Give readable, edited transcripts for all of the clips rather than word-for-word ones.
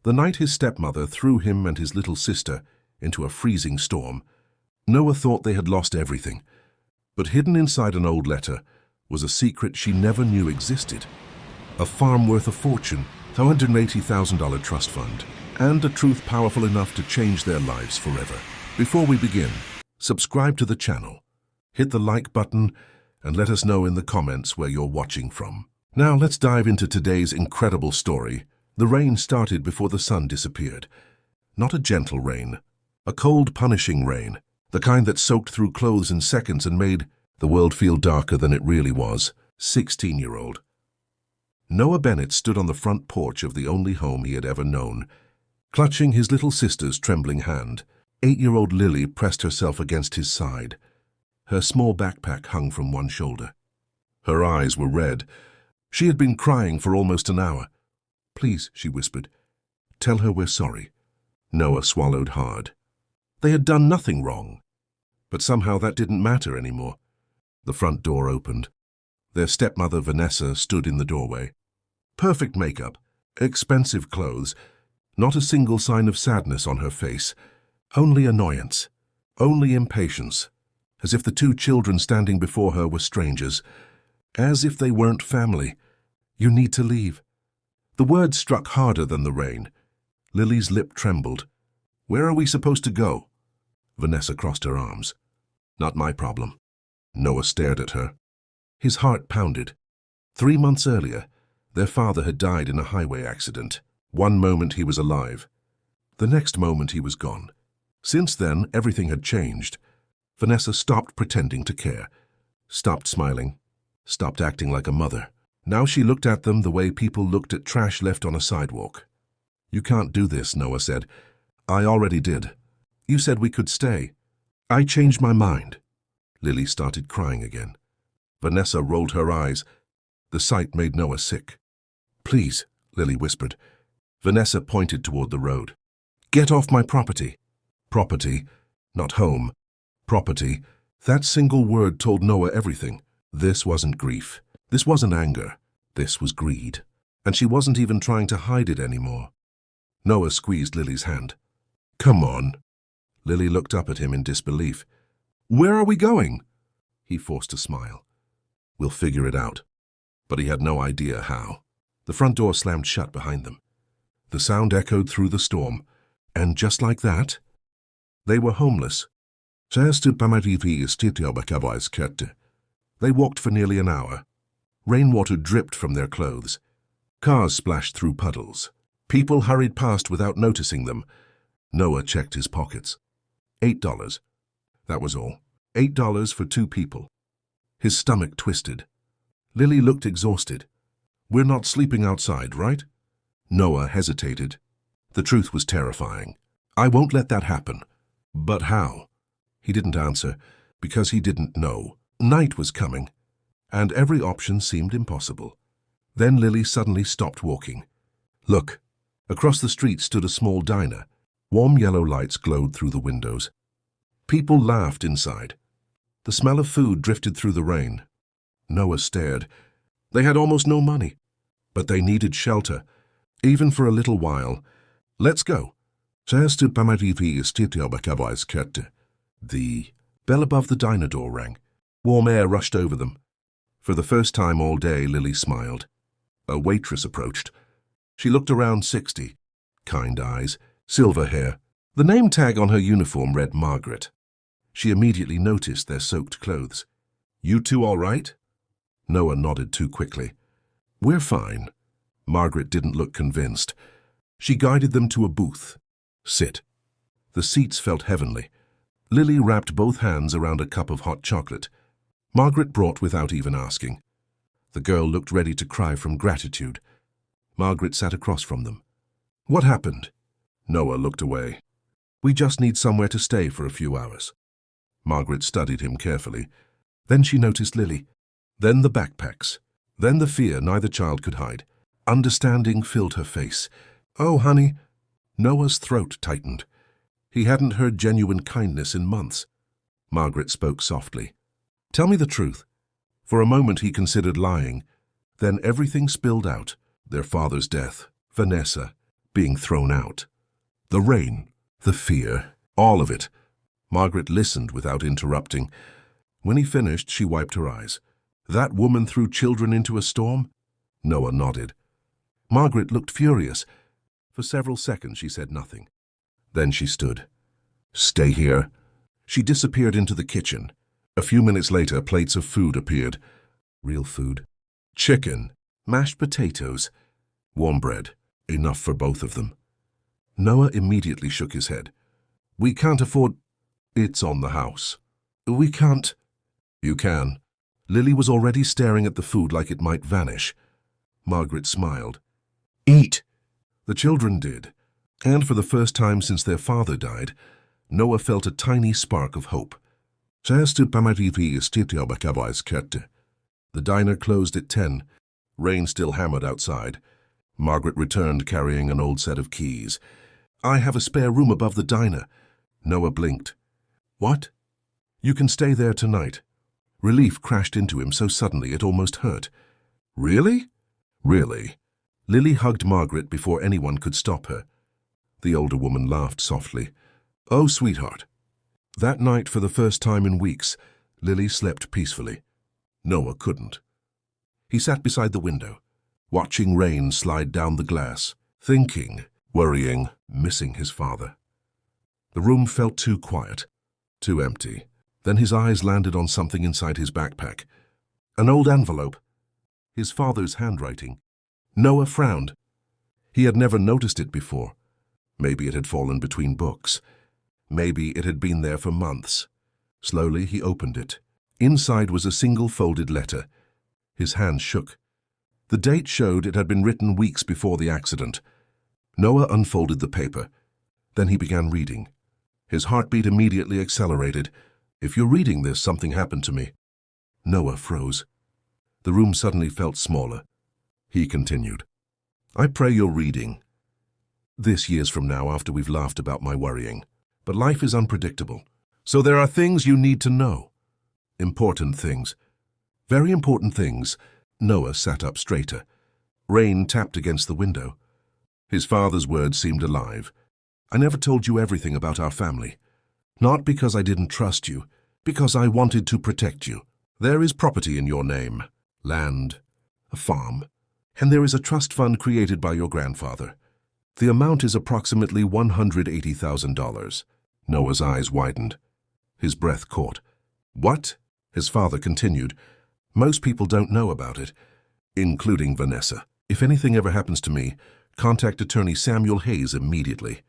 The night his stepmother threw him and his little sister into a freezing storm, Noah thought they had lost everything. But hidden inside an old letter was a secret she never knew existed. A farm worth a fortune, $180,000 trust fund, and a truth powerful enough to change their lives forever. Before we begin, subscribe to the channel, hit the like button, and let us know in the comments where you're watching from. Now let's dive into today's incredible story. The rain started before the sun disappeared. Not a gentle rain, a cold, punishing rain, the kind that soaked through clothes in seconds and made the world feel darker than it really was. 16-year-old Noah Bennett stood on the front porch of the only home he had ever known, clutching his little sister's trembling hand. 8-year-old Lily pressed herself against his side. Her small backpack hung from one shoulder. Her eyes were red. She had been crying for almost an hour. "Please," she whispered, "tell her we're sorry." Noah swallowed hard. They had done nothing wrong. But somehow that didn't matter anymore. The front door opened. Their stepmother, Vanessa, stood in the doorway. Perfect makeup, expensive clothes, not a single sign of sadness on her face. Only annoyance, only impatience, as if the two children standing before her were strangers, as if they weren't family. "You need to leave." The words struck harder than the rain. Lily's lip trembled. "Where are we supposed to go?" Vanessa crossed her arms. "Not my problem." Noah stared at her. His heart pounded. 3 months earlier, their father had died in a highway accident. One moment he was alive. The next moment he was gone. Since then, everything had changed. Vanessa stopped pretending to care, stopped smiling, stopped acting like a mother. Now she looked at them the way people looked at trash left on a sidewalk. "You can't do this," Noah said. "I already did. You said we could stay. I changed my mind." Lily started crying again. Vanessa rolled her eyes. The sight made Noah sick. "Please," Lily whispered. Vanessa pointed toward the road. "Get off my property." Property, not home. Property. That single word told Noah everything. This wasn't grief. This wasn't anger. This was greed. And she wasn't even trying to hide it anymore. Noah squeezed Lily's hand. "Come on." Lily looked up at him in disbelief. "Where are we going?" He forced a smile. "We'll figure it out." But he had no idea how. The front door slammed shut behind them. The sound echoed through the storm. And just like that, they were homeless. They walked for nearly an hour. Rainwater dripped from their clothes. Cars splashed through puddles. People hurried past without noticing them. Noah checked his pockets. $8. That was all. $8 for 2 people. His stomach twisted. Lily looked exhausted. "We're not sleeping outside, right?" Noah hesitated. The truth was terrifying. "I won't let that happen." "But how?" He didn't answer, because he didn't know. Night was coming, and every option seemed impossible. Then Lily suddenly stopped walking. "Look." Across the street stood a small diner. Warm yellow lights glowed through the windows. People laughed inside. The smell of food drifted through the rain. Noah stared. They had almost no money, but they needed shelter, even for a little while. "Let's go." The bell above the diner door rang. Warm air rushed over them. For the first time all day, Lily smiled. A waitress approached. She looked around 60. Kind eyes, silver hair. The name tag on her uniform read Margaret. She immediately noticed their soaked clothes. "You two all right?" Noah nodded too quickly. "We're fine." Margaret didn't look convinced. She guided them to a booth. "Sit." The seats felt heavenly. Lily wrapped both hands around a cup of hot chocolate. Margaret brought without even asking. The girl looked ready to cry from gratitude. Margaret sat across from them. "What happened?" Noah looked away. "We just need somewhere to stay for a few hours." Margaret studied him carefully. Then she noticed Lily. Then the backpacks. Then the fear neither child could hide. Understanding filled her face. "Oh, honey." Noah's throat tightened. He hadn't heard genuine kindness in months. Margaret spoke softly. "Tell me the truth." For a moment he considered lying. Then everything spilled out. Their father's death, Vanessa, being thrown out. The rain, the fear, all of it. Margaret listened without interrupting. When he finished, she wiped her eyes. That woman threw children into a storm? Noah nodded. Margaret looked furious. For several seconds she said nothing. Then she stood. Stay here. She disappeared into the kitchen. A few minutes later, plates of food appeared. Real food. Chicken, mashed potatoes, warm bread, enough for both of them. Noah immediately shook his head. We can't afford... It's on the house. We can't... You can. Lily was already staring at the food like it might vanish. Margaret smiled. Eat! The children did, and for the first time since their father died, Noah felt a tiny spark of hope. The diner closed at 10. Rain still hammered outside. Margaret returned carrying an old set of keys. I have a spare room above the diner. Noah blinked. What? You can stay there tonight. Relief crashed into him so suddenly it almost hurt. Really? Really. Lily hugged Margaret before anyone could stop her. The older woman laughed softly. Oh, sweetheart. That night, for the first time in weeks, Lily slept peacefully. Noah couldn't. He sat beside the window, watching rain slide down the glass, thinking, worrying, missing his father. The room felt too quiet, too empty. Then his eyes landed on something inside his backpack. An old envelope. His father's handwriting. Noah frowned. He had never noticed it before. Maybe it had fallen between books. Maybe it had been there for months. Slowly he opened it. Inside was a single folded letter. His hand shook. The date showed it had been written weeks before the accident. Noah unfolded the paper. Then he began reading. His heartbeat immediately accelerated. If you're reading this, something happened to me. Noah froze. The room suddenly felt smaller. He continued. I pray you're reading. This years from now, after we've laughed about my worrying. But life is unpredictable. So there are things you need to know. Important things. Very important things. Noah sat up straighter. Rain tapped against the window. His father's words seemed alive. I never told you everything about our family. Not because I didn't trust you, because I wanted to protect you. There is property in your name. Land. A farm. And there is a trust fund created by your grandfather. The amount is approximately $180,000. Noah's eyes widened. His breath caught. What? His father continued. Most people don't know about it, including Vanessa. If anything ever happens to me, contact attorney Samuel Hayes immediately.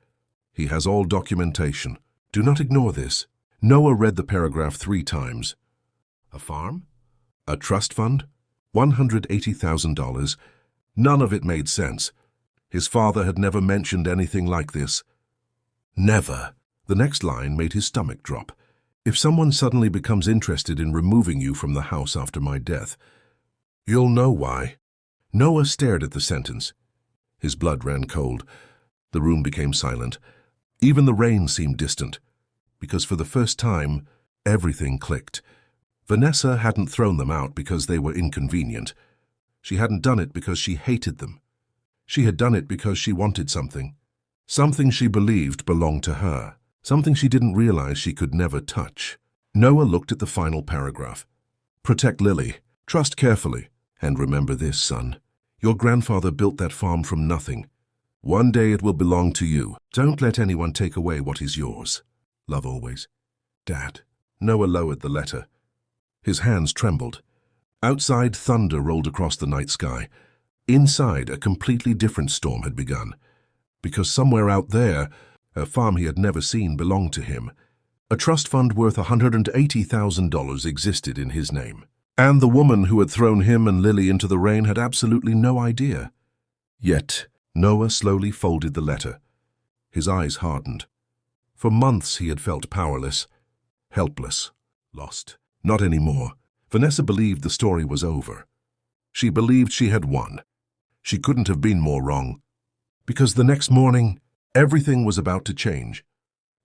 He has all documentation. Do not ignore this. Noah read the paragraph 3 times. A farm? A trust fund? $180,000? None of it made sense. His father had never mentioned anything like this. Never. The next line made his stomach drop. If someone suddenly becomes interested in removing you from the house after my death, you'll know why. Noah stared at the sentence. His blood ran cold. The room became silent. Even the rain seemed distant, because for the first time, everything clicked. Vanessa hadn't thrown them out because they were inconvenient. She hadn't done it because she hated them. She had done it because she wanted something. Something she believed belonged to her. Something she didn't realize she could never touch. Noah looked at the final paragraph. Protect Lily. Trust carefully. And remember this, son. Your grandfather built that farm from nothing. One day it will belong to you. Don't let anyone take away what is yours. Love always. Dad. Noah lowered the letter. His hands trembled. Outside, thunder rolled across the night sky. Inside, a completely different storm had begun. Because somewhere out there, a farm he had never seen belonged to him. A trust fund worth $180,000 existed in his name. And the woman who had thrown him and Lily into the rain had absolutely no idea. Yet, Noah slowly folded the letter. His eyes hardened. For months he had felt powerless, helpless, lost. Not anymore. Vanessa believed the story was over. She believed she had won. She couldn't have been more wrong. Because the next morning, everything was about to change.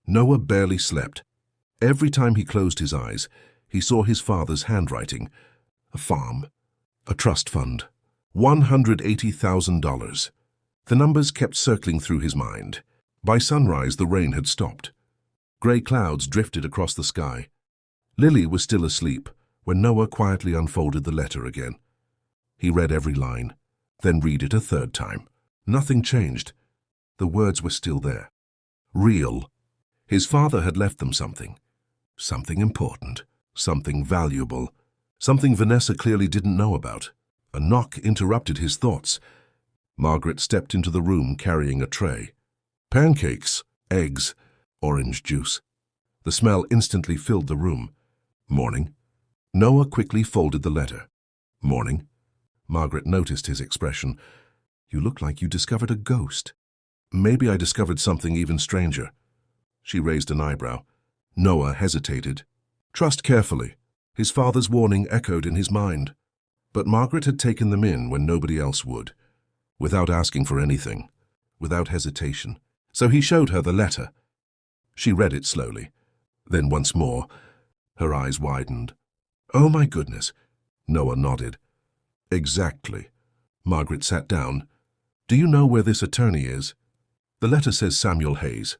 Noah barely slept. Every time he closed his eyes, he saw his father's handwriting. A farm. A trust fund. $180,000. The numbers kept circling through his mind. By sunrise, the rain had stopped. Grey clouds drifted across the sky. Lily was still asleep when Noah quietly unfolded the letter again. He read every line, then read it a third time. Nothing changed. The words were still there. Real. His father had left them something. Something important. Something valuable. Something Vanessa clearly didn't know about. A knock interrupted his thoughts. Margaret stepped into the room carrying a tray. Pancakes, eggs, orange juice. The smell instantly filled the room. Morning. Noah quickly folded the letter. Morning. Margaret noticed his expression. You look like you discovered a ghost. Maybe I discovered something even stranger. She raised an eyebrow. Noah hesitated. Trust carefully. His father's warning echoed in his mind. But Margaret had taken them in when nobody else would, without asking for anything, without hesitation. So he showed her the letter. She read it slowly. Then once more, her eyes widened. Oh my goodness. Noah nodded. Exactly. Margaret sat down. Do you know where this attorney is? The letter says Samuel Hayes.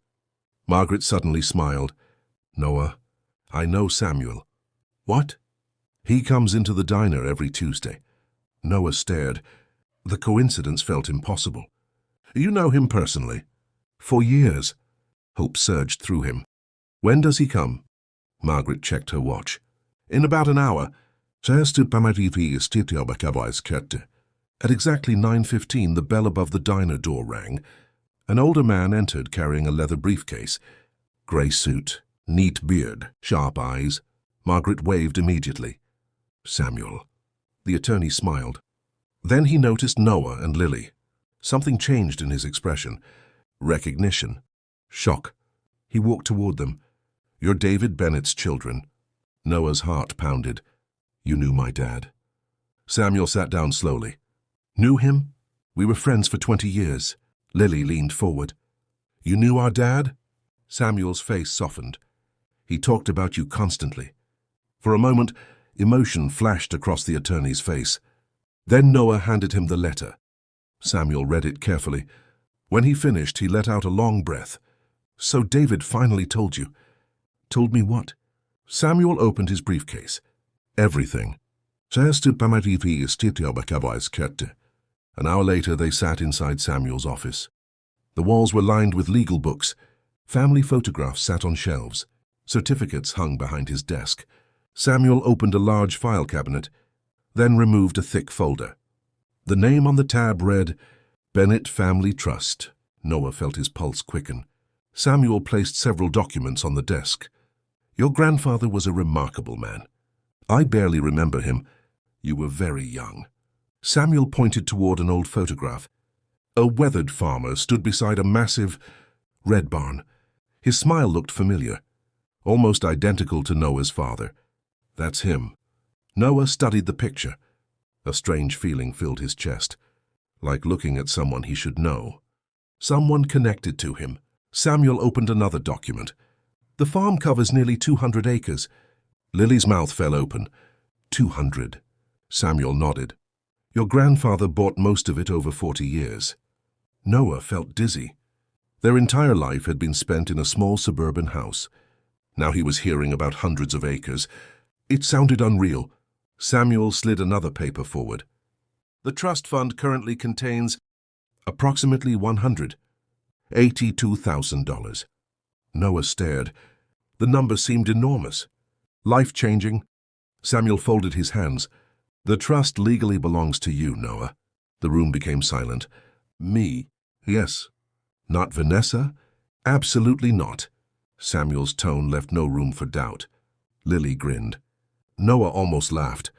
Margaret suddenly smiled. Noah, I know Samuel. What? He comes into the diner every Tuesday. Noah stared. The coincidence felt impossible. You know him personally? For years. Hope surged through him. When does he come? Margaret checked her watch. In about an hour. At exactly 9:15, the bell above the diner door rang. An older man entered carrying a leather briefcase. Grey suit, neat beard, sharp eyes. Margaret waved immediately. Samuel. The attorney smiled. Then he noticed Noah and Lily. Something changed in his expression. Recognition. Shock. He walked toward them. You're David Bennett's children. Noah's heart pounded. You knew my dad. Samuel sat down slowly. Knew him? We were friends for 20 years. Lily leaned forward. You knew our dad? Samuel's face softened. He talked about you constantly. For a moment, emotion flashed across the attorney's face. Then Noah handed him the letter. Samuel read it carefully. When he finished, he let out a long breath. So David finally told you. Told me what? Samuel opened his briefcase. Everything. An hour later, they sat inside Samuel's office. The walls were lined with legal books. Family photographs sat on shelves. Certificates hung behind his desk. Samuel opened a large file cabinet, then removed a thick folder. The name on the tab read, Bennett Family Trust. Noah felt his pulse quicken. Samuel placed several documents on the desk. Your grandfather was a remarkable man. I barely remember him. You were very young. Samuel pointed toward an old photograph. A weathered farmer stood beside a massive red barn. His smile looked familiar, almost identical to Noah's father. That's him. Noah studied the picture. A strange feeling filled his chest, like looking at someone he should know. Someone connected to him. Samuel opened another document. The farm covers nearly 200 acres. Lily's mouth fell open. 200. Samuel nodded. Your grandfather bought most of it over 40 years. Noah felt dizzy. Their entire life had been spent in a small suburban house. Now he was hearing about hundreds of acres. It sounded unreal. Samuel slid another paper forward. The trust fund currently contains approximately $182,000. Noah stared. The number seemed enormous. Life-changing. Samuel folded his hands. The trust legally belongs to you, Noah. The room became silent. Me? Yes. Not Vanessa? Absolutely not. Samuel's tone left no room for doubt. Lily grinned. Noah almost laughed.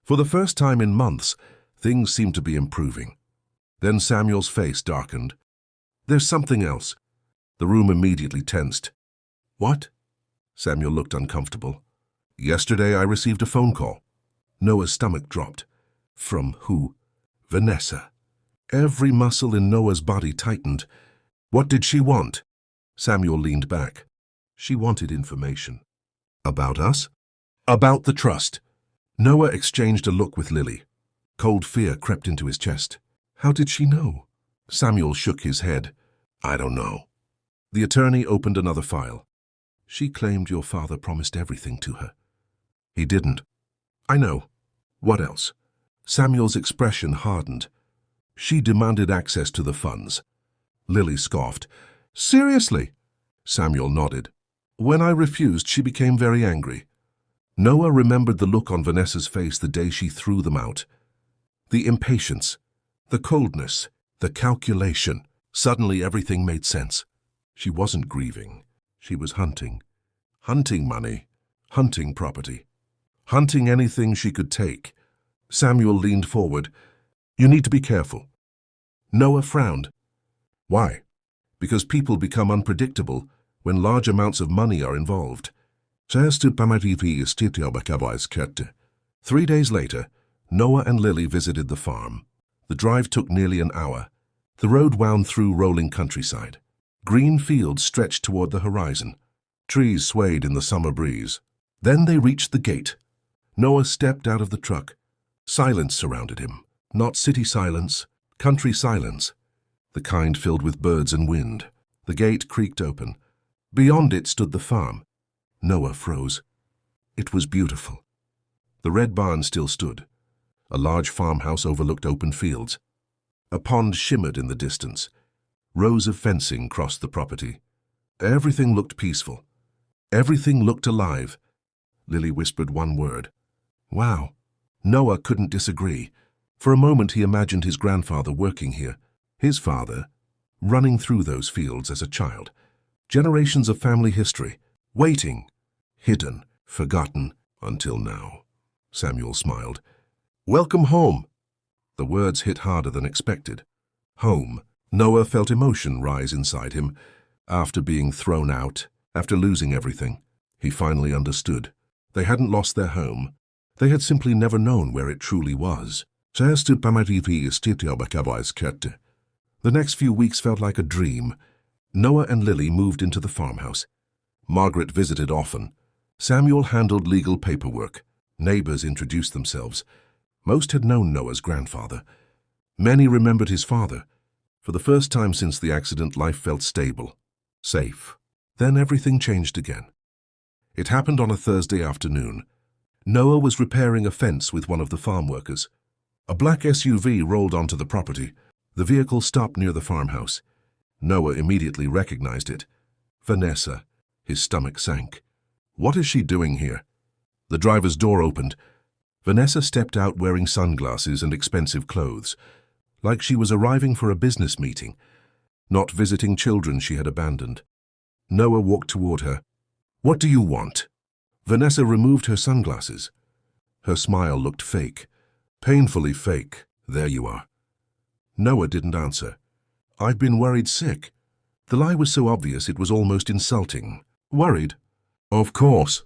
For the first time in months, things seemed to be improving. Then Samuel's face darkened. There's something else. The room immediately tensed. What? Samuel looked uncomfortable. Yesterday I received a phone call. Noah's stomach dropped. From who? Vanessa. Every muscle in Noah's body tightened. What did she want? Samuel leaned back. She wanted information. About us? About the trust. Noah exchanged a look with Lily. Cold fear crept into his chest. How did she know? Samuel shook his head. I don't know. The attorney opened another file. She claimed your father promised everything to her. He didn't. I know. What else? Samuel's expression hardened. She demanded access to the funds. Lily scoffed. Seriously? Samuel nodded. When I refused, she became very angry. Noah remembered the look on Vanessa's face the day she threw them out. The impatience, the coldness, the calculation. Suddenly everything made sense. She wasn't grieving. She was hunting. Hunting money. Hunting property. Hunting anything she could take. Samuel leaned forward. You need to be careful. Noah frowned. Why? Because people become unpredictable when large amounts of money are involved. 3 days later, Noah and Lily visited the farm. The drive took nearly an hour. The road wound through rolling countryside. Green fields stretched toward the horizon. Trees swayed in the summer breeze. Then they reached the gate. Noah stepped out of the truck. Silence surrounded him. Not city silence, country silence. The kind filled with birds and wind. The gate creaked open. Beyond it stood the farm. Noah froze. It was beautiful. The red barn still stood. A large farmhouse overlooked open fields. A pond shimmered in the distance. Rows of fencing crossed the property. Everything looked peaceful. Everything looked alive. Lily whispered one word. Wow. Noah couldn't disagree. For a moment he imagined his grandfather working here. His father, running through those fields as a child. Generations of family history, waiting, hidden, forgotten, until now. Samuel smiled. Welcome home. The words hit harder than expected. Home. Noah felt emotion rise inside him. After being thrown out, after losing everything, he finally understood. They hadn't lost their home. They had simply never known where it truly was. The next few weeks felt like a dream. Noah and Lily moved into the farmhouse. Margaret visited often. Samuel handled legal paperwork. Neighbors introduced themselves. Most had known Noah's grandfather. Many remembered his father. For the first time since the accident, life felt stable, safe. Then everything changed again. It happened on a Thursday afternoon. Noah was repairing a fence with one of the farm workers. A black SUV rolled onto the property. The vehicle stopped near the farmhouse. Noah immediately recognized it. Vanessa. His stomach sank. What is she doing here? The driver's door opened. Vanessa stepped out wearing sunglasses and expensive clothes, like she was arriving for a business meeting, not visiting children she had abandoned. Noah walked toward her. What do you want? Vanessa removed her sunglasses. Her smile looked fake, painfully fake. There you are. Noah didn't answer. I've been worried sick. The lie was so obvious it was almost insulting. Worried? Of course.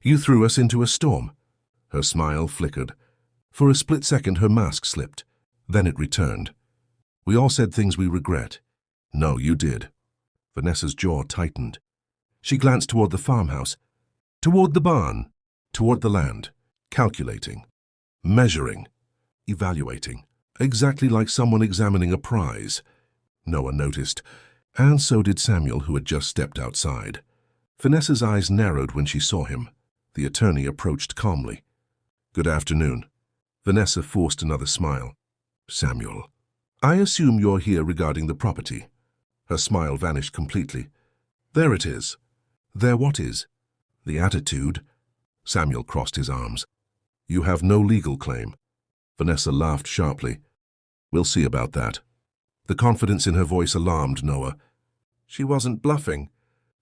You threw us into a storm. Her smile flickered. For a split second her mask slipped. Then it returned. We all said things we regret. No, you did. Vanessa's jaw tightened. She glanced toward the farmhouse, toward the barn, toward the land, calculating, measuring, evaluating, exactly like someone examining a prize. Noah noticed, and so did Samuel, who had just stepped outside. Vanessa's eyes narrowed when she saw him. The attorney approached calmly. Good afternoon. Vanessa forced another smile. Samuel, I assume you're here regarding the property. Her smile vanished completely. There it is. There what is? The attitude. Samuel crossed his arms. You have no legal claim. Vanessa laughed sharply. We'll see about that. The confidence in her voice alarmed Noah. She wasn't bluffing.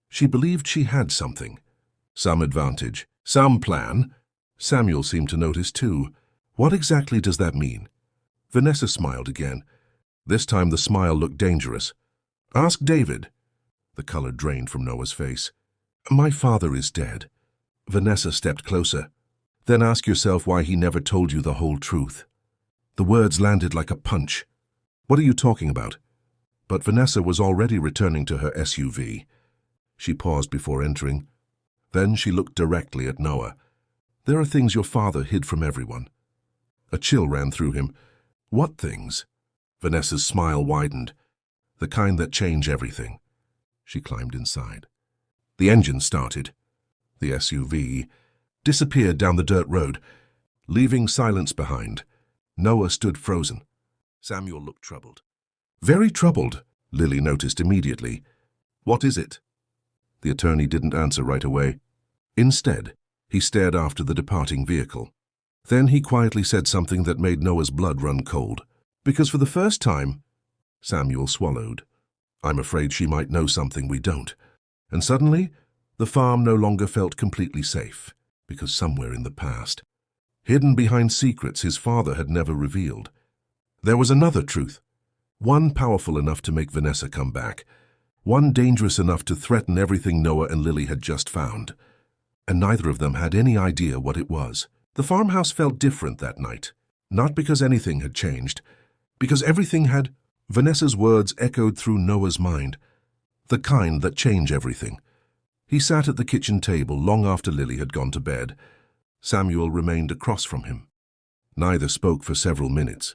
She believed she had something. Some advantage, some plan. Samuel seemed to notice too. What exactly does that mean? Vanessa smiled again. This time the smile looked dangerous. Ask David. The color drained from Noah's face. My father is dead. Vanessa stepped closer. Then ask yourself why he never told you the whole truth. The words landed like a punch. What are you talking about? But Vanessa was already returning to her SUV. She paused before entering. Then she looked directly at Noah. There are things your father hid from everyone. A chill ran through him. What things? Vanessa's smile widened, the kind that changed everything. She climbed inside. The engine started. The SUV disappeared down the dirt road, leaving silence behind. Noah stood frozen. Samuel looked troubled. Very troubled, Lily noticed immediately. What is it? The attorney didn't answer right away. Instead, he stared after the departing vehicle. Then he quietly said something that made Noah's blood run cold. Because for the first time, Samuel swallowed. I'm afraid she might know something we don't. And suddenly, the farm no longer felt completely safe, because somewhere in the past, hidden behind secrets his father had never revealed, there was another truth, one powerful enough to make Vanessa come back, one dangerous enough to threaten everything Noah and Lily had just found. And neither of them had any idea what it was. The farmhouse felt different that night, not because anything had changed, because everything had. Vanessa's words echoed through Noah's mind, the kind that change everything. He sat at the kitchen table long after Lily had gone to bed. Samuel remained across from him. Neither spoke for several minutes.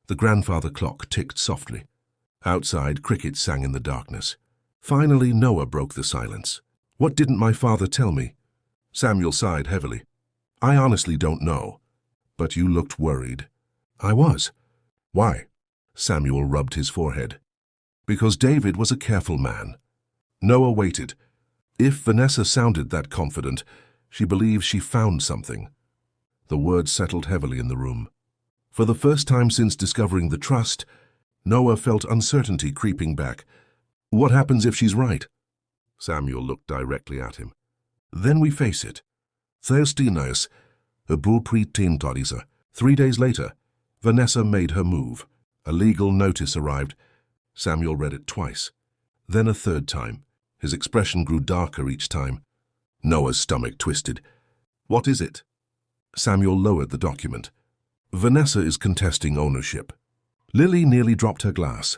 The grandfather clock ticked softly. Outside, crickets sang in the darkness. Finally, Noah broke the silence. What didn't my father tell me? Samuel sighed heavily. I honestly don't know. But you looked worried. I was. Why? Samuel rubbed his forehead. Because David was a careful man. Noah waited. If Vanessa sounded that confident, she believed she found something. The words settled heavily in the room. For the first time since discovering the trust, Noah felt uncertainty creeping back. What happens if she's right? Samuel looked directly at him. Then we face it. Thursday night, a bullpreet team todisa. 3 days later, Vanessa made her move. A legal notice arrived. Samuel read it twice. Then a third time. His expression grew darker each time. Noah's stomach twisted. What is it? Samuel lowered the document. Vanessa is contesting ownership. Lily nearly dropped her glass.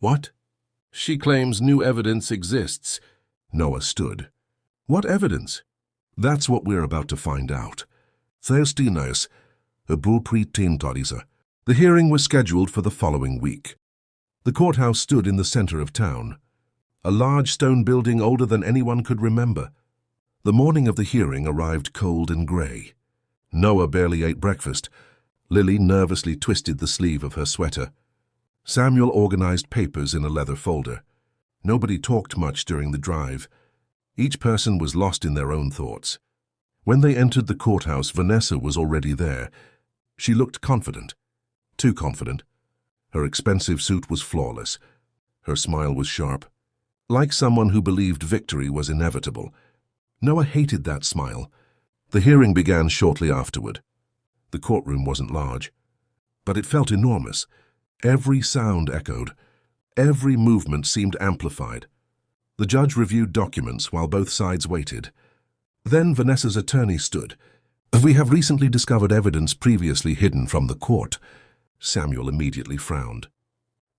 What? She claims new evidence exists. Noah stood. What evidence? That's what we're about to find out. Thursday night, a bullpreet team todisa. The hearing was scheduled for the following week. The courthouse stood in the center of town, a large stone building older than anyone could remember. The morning of the hearing arrived cold and gray. Noah barely ate breakfast. Lily nervously twisted the sleeve of her sweater. Samuel organized papers in a leather folder. Nobody talked much during the drive. Each person was lost in their own thoughts. When they entered the courthouse, Vanessa was already there. She looked confident. Too confident. Her expensive suit was flawless. Her smile was sharp, like someone who believed victory was inevitable. Noah hated that smile. The hearing began shortly afterward. The courtroom wasn't large, but it felt enormous. Every sound echoed. Every movement seemed amplified. The judge reviewed documents while both sides waited. Then Vanessa's attorney stood. We have recently discovered evidence previously hidden from the court. Samuel immediately frowned.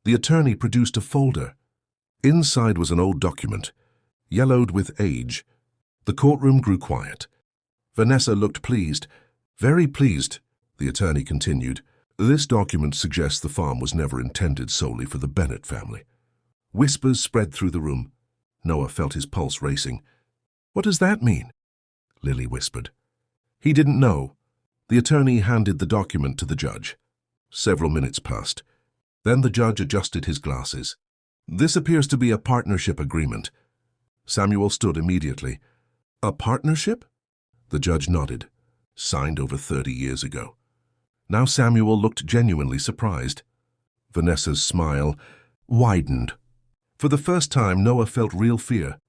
The attorney produced a folder. Inside was an old document, yellowed with age. The courtroom grew quiet. Vanessa looked pleased. Very pleased, the attorney continued. This document suggests the farm was never intended solely for the Bennett family. Whispers spread through the room. Noah felt his pulse racing. What does that mean? Lily whispered. He didn't know. The attorney handed the document to the judge. Several minutes passed. Then the judge adjusted his glasses. This appears to be a partnership agreement. Samuel stood immediately. A partnership? The judge nodded. Signed over 30 years ago. Now Samuel looked genuinely surprised. Vanessa's smile widened. For the first time, Noah felt real fear.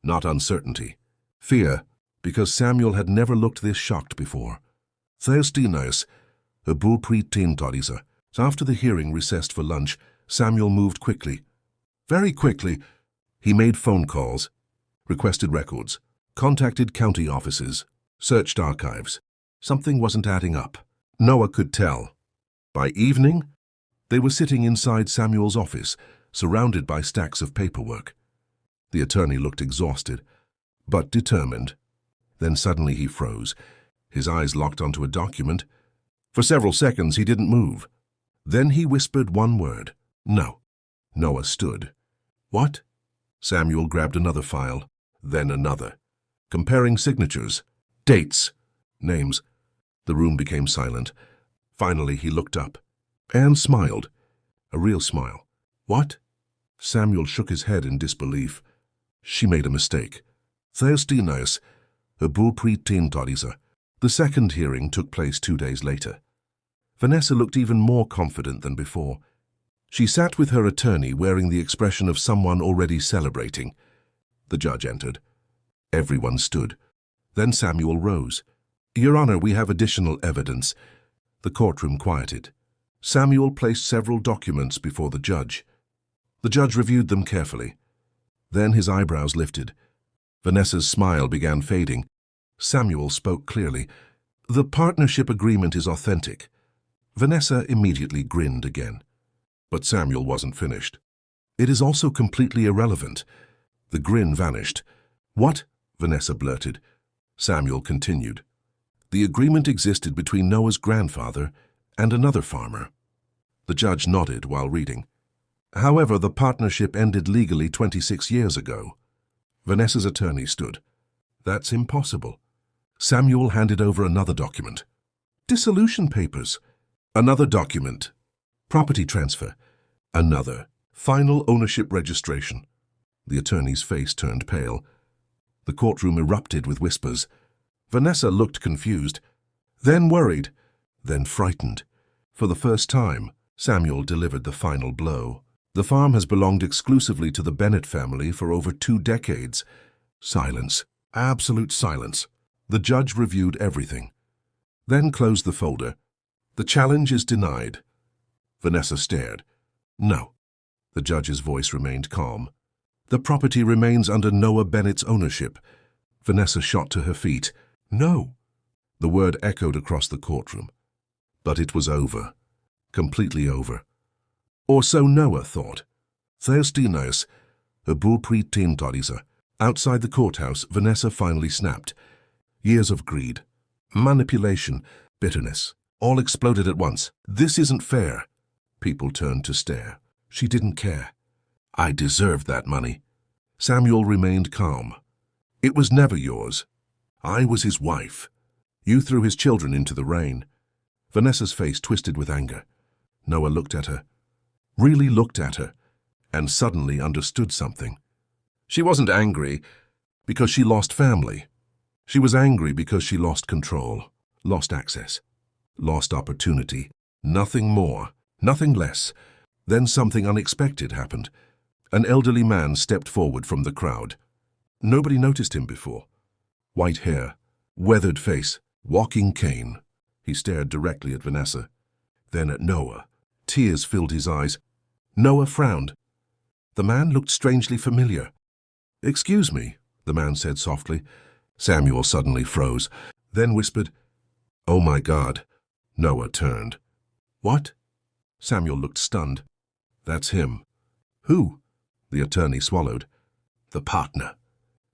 Not uncertainty. Fear, because Samuel had never looked this shocked before. Thursday night, a bullpreet team todisa. After the hearing recessed for lunch, Samuel moved quickly. Very quickly, he made phone calls, requested records, contacted county offices, searched archives. Something wasn't adding up. Noah could tell. By evening, they were sitting inside Samuel's office, surrounded by stacks of paperwork. The attorney looked exhausted, but determined. Then suddenly he froze. His eyes locked onto a document. For several seconds he didn't move. Then he whispered one word. No. Noah stood. What? Samuel grabbed another file, then another. Comparing signatures, dates, names. The room became silent. Finally, he looked up. Anne smiled. A real smile. What? Samuel shook his head in disbelief. She made a mistake. Theostinos, a bullpretentorisa. The second hearing took place 2 days later. Vanessa looked even more confident than before. She sat with her attorney wearing the expression of someone already celebrating. The judge entered. Everyone stood. Then Samuel rose. Your Honor, we have additional evidence. The courtroom quieted. Samuel placed several documents before the judge. The judge reviewed them carefully. Then his eyebrows lifted. Vanessa's smile began fading. Samuel spoke clearly. The partnership agreement is authentic. Vanessa immediately grinned again. But Samuel wasn't finished. It is also completely irrelevant. The grin vanished. What? Vanessa blurted. Samuel continued. The agreement existed between Noah's grandfather and another farmer. The judge nodded while reading. However, the partnership ended legally 26 years ago. Vanessa's attorney stood. That's impossible. Samuel handed over another document. Dissolution papers. Another document. Property transfer. Another. Final ownership registration. The attorney's face turned pale. The courtroom erupted with whispers. Vanessa looked confused, then worried, then frightened. For the first time, Samuel delivered the final blow. The farm has belonged exclusively to the Bennett family for over 2 decades. Silence. Absolute silence. The judge reviewed everything, then closed the folder. The challenge is denied. Vanessa stared. No. The judge's voice remained calm. The property remains under Noah Bennett's ownership. Vanessa shot to her feet. No. The word echoed across the courtroom. But it was over. Completely over. Or so Noah thought. Theostinos, a bullpretentorisa. Outside the courthouse, Vanessa finally snapped. Years of greed, manipulation, bitterness, all exploded at once. This isn't fair. People turned to stare. She didn't care. I deserved that money. Samuel remained calm. It was never yours. I was his wife. You threw his children into the rain. Vanessa's face twisted with anger. Noah looked at her, really looked at her, and suddenly understood something. She wasn't angry because she lost family. She was angry because she lost control, lost access, lost opportunity. Nothing more, nothing less. Then something unexpected happened. An elderly man stepped forward from the crowd. Nobody noticed him before. White hair, weathered face, walking cane. He stared directly at Vanessa, then at Noah. Tears filled his eyes. Noah frowned. The man looked strangely familiar. Excuse me, the man said softly. Samuel suddenly froze, then whispered, Oh my God. Noah turned. What? Samuel looked stunned. That's him. Who? The attorney swallowed. The partner.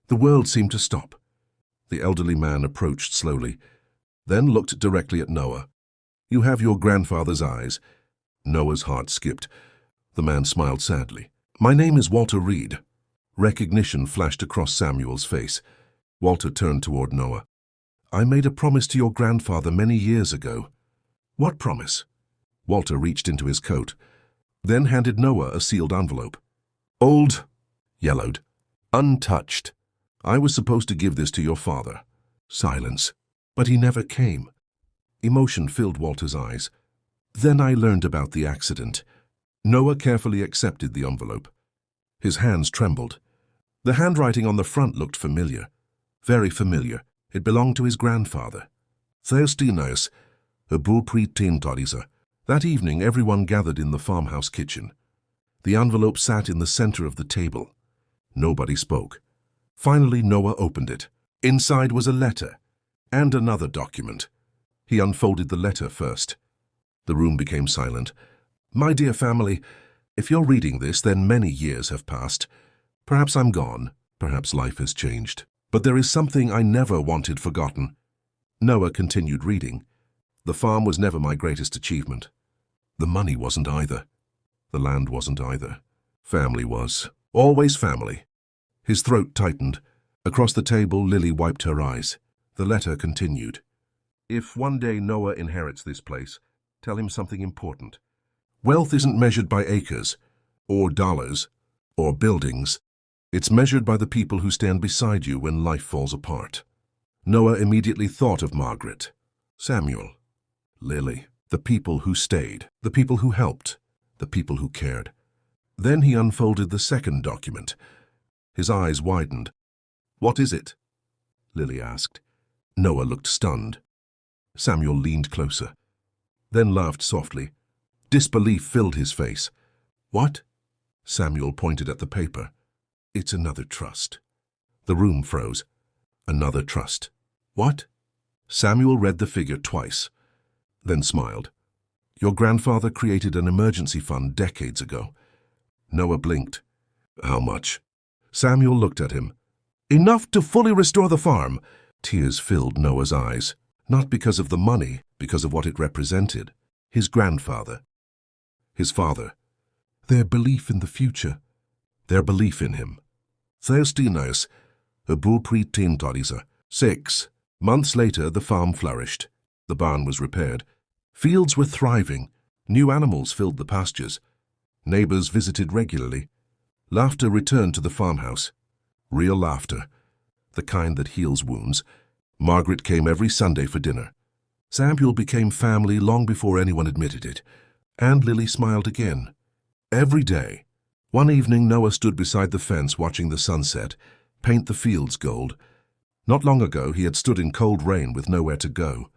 The world seemed to stop. The elderly man approached slowly, then looked directly at Noah. You have your grandfather's eyes. Noah's heart skipped. The man smiled sadly. My name is Walter Reed. Recognition flashed across Samuel's face. Walter turned toward Noah. I made a promise to your grandfather many years ago. What promise? Walter reached into his coat, then handed Noah a sealed envelope. Old, yellowed, untouched. I was supposed to give this to your father. Silence. But he never came. Emotion filled Walter's eyes. Then I learned about the accident. Noah carefully accepted the envelope. His hands trembled. The handwriting on the front looked familiar. Very familiar. It belonged to his grandfather. Theostinos, a bullpretentorisa. That evening, everyone gathered in the farmhouse kitchen. The envelope sat in the center of the table. Nobody spoke. Finally, Noah opened it. Inside was a letter and another document. He unfolded the letter first. The room became silent. My dear family, if you're reading this, then many years have passed. Perhaps I'm gone. Perhaps life has changed. But there is something I never wanted forgotten. Noah continued reading. The farm was never my greatest achievement. The money wasn't either. The land wasn't either. Family was. Always family. His throat tightened. Across the table, Lily wiped her eyes. The letter continued. If one day Noah inherits this place, tell him something important. Wealth isn't measured by acres, or dollars, or buildings. It's measured by the people who stand beside you when life falls apart. Noah immediately thought of Margaret, Samuel, Lily, the people who stayed, the people who helped, the people who cared. Then he unfolded the second document. His eyes widened. What is it? Lily asked. Noah looked stunned. Samuel leaned closer, then laughed softly. Disbelief filled his face. What? Samuel pointed at the paper. It's another trust. The room froze. Another trust. What? Samuel read the figure twice, then smiled. Your grandfather created an emergency fund decades ago. Noah blinked. How much? Samuel looked at him. Enough to fully restore the farm. Tears filled Noah's eyes, not because of the money, because of what it represented. His grandfather. His father. Their belief in the future. Their belief in him. 6 months later, the farm flourished. The barn was repaired. Fields were thriving. New animals filled the pastures. Neighbors visited regularly. Laughter returned to the farmhouse. Real laughter. The kind that heals wounds. Margaret came every Sunday for dinner. Samuel became family long before anyone admitted it. And Lily smiled again. Every day. One evening, Noah stood beside the fence watching the sunset paint the fields gold. Not long ago, he had stood in cold rain with nowhere to go.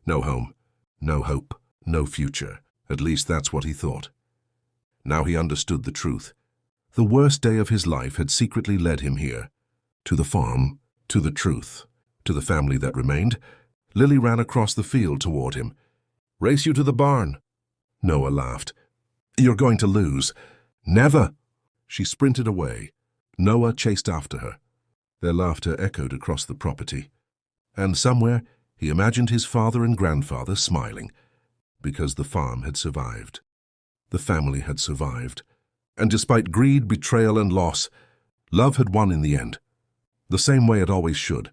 No home, no hope, no future. At least that's what he thought. Now he understood the truth. The worst day of his life had secretly led him here. To the farm, to the truth, to the family that remained. Lily ran across the field toward him. Race you to the barn. Noah laughed. You're going to lose. Never. She sprinted away. Noah chased after her. Their laughter echoed across the property. And somewhere, he imagined his father and grandfather smiling, because the farm had survived. The family had survived. And despite greed, betrayal, and loss, love had won in the end. The same way it always should.